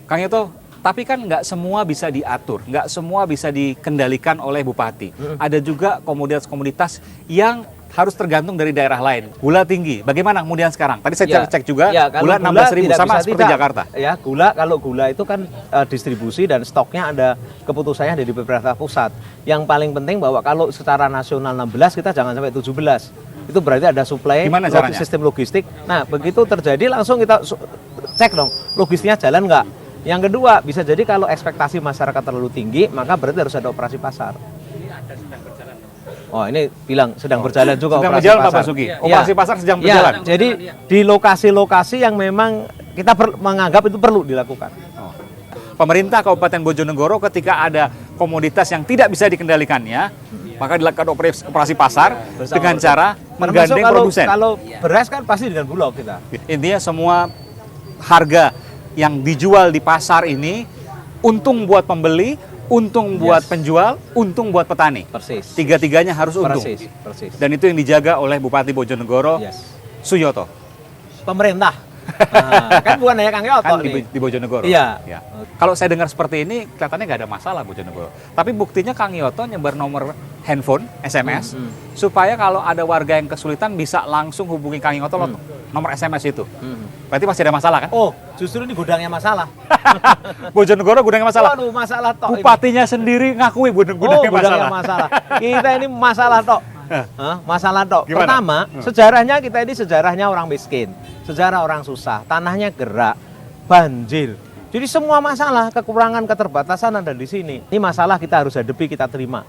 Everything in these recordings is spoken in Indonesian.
Kang Yoto, tapi kan nggak semua bisa diatur, nggak semua bisa dikendalikan oleh bupati. Ada juga komoditas-komoditas yang harus tergantung dari daerah lain. Gula tinggi, bagaimana kemudian sekarang? Tadi saya cek juga, gula 16.000 sama seperti Jakarta. Ya, kalau gula itu kan distribusi dan stoknya ada keputusannya dari pemerintah pusat. Yang paling penting bahwa kalau secara nasional 16, kita jangan sampai 17. Itu berarti ada suplai, sistem logistik. Nah, begitu terjadi langsung kita cek dong, logistiknya jalan nggak? Yang kedua, bisa jadi kalau ekspektasi masyarakat terlalu tinggi, maka berarti harus ada operasi pasar. Oh, ini bilang sedang berjalan juga sedang operasi berjalan, pasar. Pak Basuki. Operasi pasar sedang berjalan. Jadi di lokasi-lokasi yang memang kita menganggap itu perlu dilakukan. Pemerintah Kabupaten Bojonegoro ketika ada komoditas yang tidak bisa dikendalikannya, maka dilakukan operasi pasar dengan cara menggandeng produsen. Kalau beras kan pasti dengan Bulog kita. Intinya semua harga yang dijual di pasar ini untung buat pembeli, untung buat penjual, untung buat petani. Persis. Tiga-tiganya harus untung. Persis. Dan itu yang dijaga oleh Bupati Bojonegoro, Suyoto. Pemerintah. Nah, kan bukan hanya Kang Yoto kan di Bojonegoro. Iya. Ya. Kalau saya dengar seperti ini, kelihatannya nggak ada masalah Bojonegoro. Tapi buktinya Kang Yoto nyebar nomor handphone, SMS, supaya kalau ada warga yang kesulitan bisa langsung hubungi Kang Yoto nomor SMS itu. Berarti masih ada masalah kan? Oh, justru ini gudangnya masalah. Bojonegoro gudangnya masalah. Waduh, masalah tok. Bupatinya sendiri ngakui gudangnya masalah. Kita ini masalah tok. Masalah tok. Gimana? Pertama, sejarahnya kita ini sejarahnya orang miskin, sejarah orang susah, tanahnya gerak, banjir. Jadi semua masalah, kekurangan, keterbatasan ada di sini. Ini masalah kita harus hadapi, kita terima.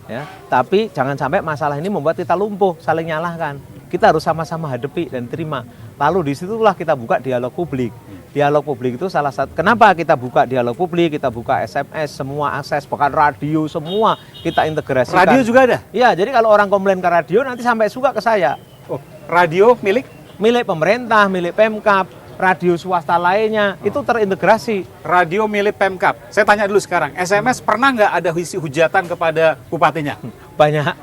Ya, tapi jangan sampai masalah ini membuat kita lumpuh, saling nyalahkan. Kita harus sama-sama hadapi dan terima. Lalu disitulah kita buka dialog publik. Dialog publik itu salah satu. Kenapa kita buka dialog publik? Kita buka SMS, semua akses, bahkan radio, semua kita integrasikan. Radio juga ada? Iya, jadi kalau orang komplain ke radio nanti sampai suka ke saya. Oh, radio milik pemerintah, milik Pemkab, radio swasta lainnya itu terintegrasi. Radio milik Pemkab. Saya tanya dulu sekarang, SMS pernah nggak ada hujatan kepada bupatinya? Banyak.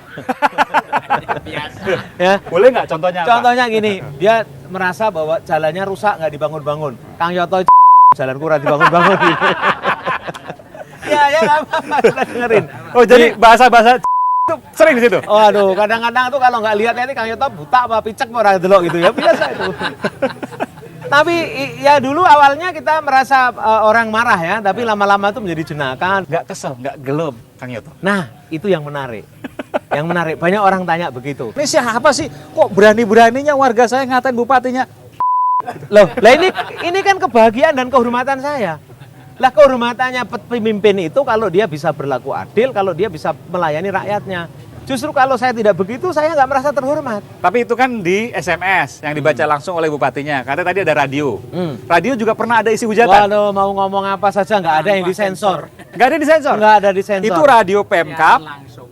Ya. Boleh nggak contohnya apa? Contohnya gini, dia merasa bahwa jalannya rusak nggak dibangun-bangun. Kang Yoto jalan kurang dibangun-bangun. Ya nggak apa-apa, kita dengerin. Oh jadi bahasa-bahasa itu sering di situ? Oh aduh, kadang-kadang tuh kalau nggak lihat nanti Kang Yoto buta apa picek mau orang delok gitu ya, biasa itu. Tapi ya dulu awalnya kita merasa orang marah ya, tapi lama-lama itu menjadi jenaka. Nggak kesel, nggak gelem, Kang Yoto. Nah, itu yang menarik. Yang menarik, banyak orang tanya begitu. Ini siapa sih? Kok berani-beraninya warga saya ngatain bupatinya? Loh, lah ini kan kebahagiaan dan kehormatan saya. Lah kehormatannya pemimpin itu kalau dia bisa berlaku adil, kalau dia bisa melayani rakyatnya. Justru kalau saya tidak begitu, saya nggak merasa terhormat. Tapi itu kan di SMS yang dibaca langsung oleh bupatinya. Katanya tadi ada radio. Radio juga pernah ada isi hujatan. Waduh, mau ngomong apa saja nggak ada yang disensor. Nggak ada disensor? Nggak ada disensor. Itu radio Pemkab.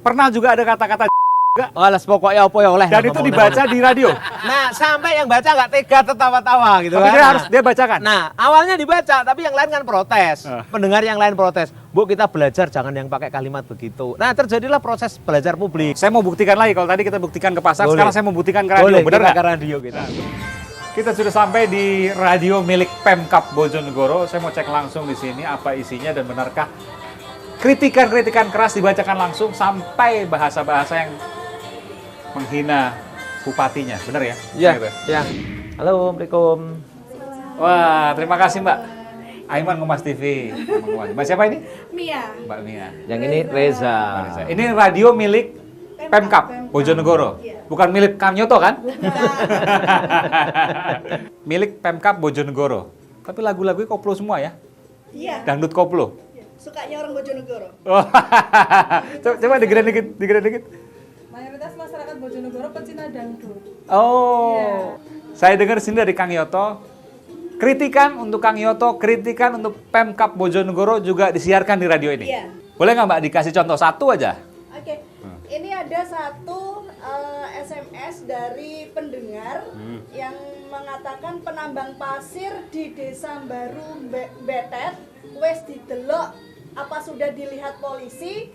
Pernah juga ada kata-kata juga. Alas pokoknya apa ya oleh. Dan itu dibaca di radio. Nah, sampai yang baca nggak tega tertawa-tawa gitu tapi kan. dia bacakan. Nah, awalnya dibaca, tapi yang lain kan protes. Pendengar yang lain protes. Bu, kita belajar jangan yang pakai kalimat begitu. Nah, terjadilah proses belajar publik. Saya mau buktikan lagi, kalau tadi kita buktikan ke pasar, sekarang saya mau buktikan ke radio. Boleh, benar nggak? Ke radio kita. Kita sudah sampai di radio milik Pemkab Bojonegoro. Saya mau cek langsung di sini apa isinya dan benarkah kritikan-kritikan keras dibacakan langsung sampai bahasa-bahasa yang menghina bupatinya, benar ya? Iya. Gitu. Ya. Halo, Assalamualaikum. Wah, terima kasih Mbak. Aiman Kompas TV. Mbak siapa ini? Mia. Mbak Mia. Yang ini Reza. Ini radio milik Pemkab Bojonegoro. Bukan milik Kang Yoto kan? Milik Pemkab Bojonegoro. Tapi lagu-lagunya koplo semua ya? Iya. Dangdut koplo. Sukanya orang Bojonegoro. Oh, coba digerak dikit. Mayoritas masyarakat Bojonegoro pecinta dangdut. Oh, saya dengar sini dari Kang Yoto, kritikan untuk Kang Yoto, kritikan untuk Pemkab Bojonegoro juga disiarkan di radio ini. Iya. Boleh nggak Mbak dikasih contoh satu aja? Oke. Ini ada satu SMS dari pendengar yang mengatakan penambang pasir di Desa Baru Betet wes didelok apa sudah dilihat polisi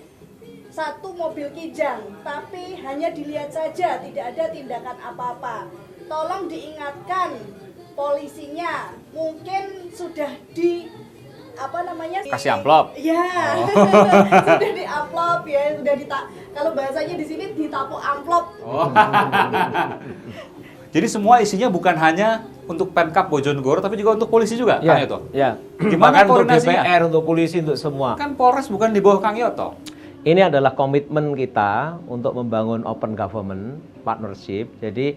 satu mobil kijang, tapi hanya dilihat saja, tidak ada tindakan apa-apa. Tolong diingatkan polisinya, mungkin sudah apa namanya? Kasih amplop. Ya, sudah di amplop ya, sudah kalau bahasanya di sini ditapuk amplop. Oh. Jadi semua isinya bukan hanya untuk Pemkab Bojonegoro, tapi juga untuk polisi juga, Kang Yoto? Ya. Gimana Bahkan untuk koordinasinya? DPR, untuk polisi, untuk semua. Kan Polres bukan di bawah Kang Yoto. Ini adalah komitmen kita untuk membangun open government partnership. Jadi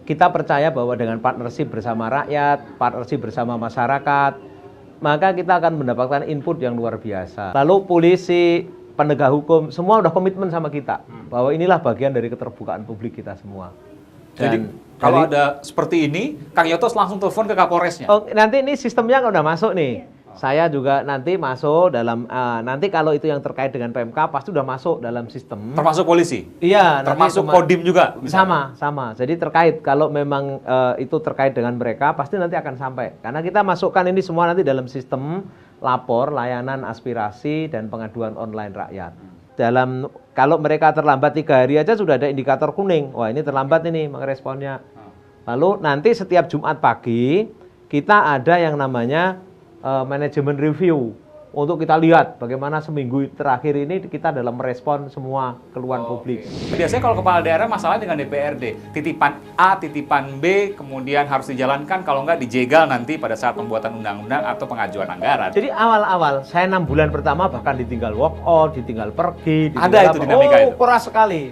kita percaya bahwa dengan partnership bersama rakyat, partnership bersama masyarakat, maka kita akan mendapatkan input yang luar biasa. Lalu polisi, penegak hukum, semua udah komitmen sama kita bahwa inilah bagian dari keterbukaan publik kita semua. Jadi kalau ada seperti ini, Kang Yoto langsung telepon ke Kapolresnya. Oh, nanti ini sistemnya udah masuk nih. Saya juga nanti masuk dalam nanti kalau itu yang terkait dengan PMK pasti udah masuk dalam sistem. Termasuk polisi? Iya, Termasuk Kodim juga? Sama. Jadi terkait kalau memang itu terkait dengan mereka pasti nanti akan sampai. Karena kita masukkan ini semua nanti dalam sistem lapor, layanan aspirasi dan pengaduan online rakyat. Kalau mereka terlambat 3 hari aja sudah ada indikator kuning. Wah, ini terlambat ini meresponnya. Lalu nanti setiap Jumat pagi kita ada yang namanya manajemen review untuk kita lihat bagaimana seminggu terakhir ini kita dalam merespon semua keluhan publik. Biasanya kalau kepala daerah masalahnya dengan DPRD, titipan A, titipan B, kemudian harus dijalankan, kalau nggak dijegal nanti pada saat pembuatan undang-undang atau pengajuan anggaran. Jadi awal-awal saya 6 bulan pertama bahkan ditinggal walk out, ditinggal pergi. Ada itu dinamika itu? Keras sekali.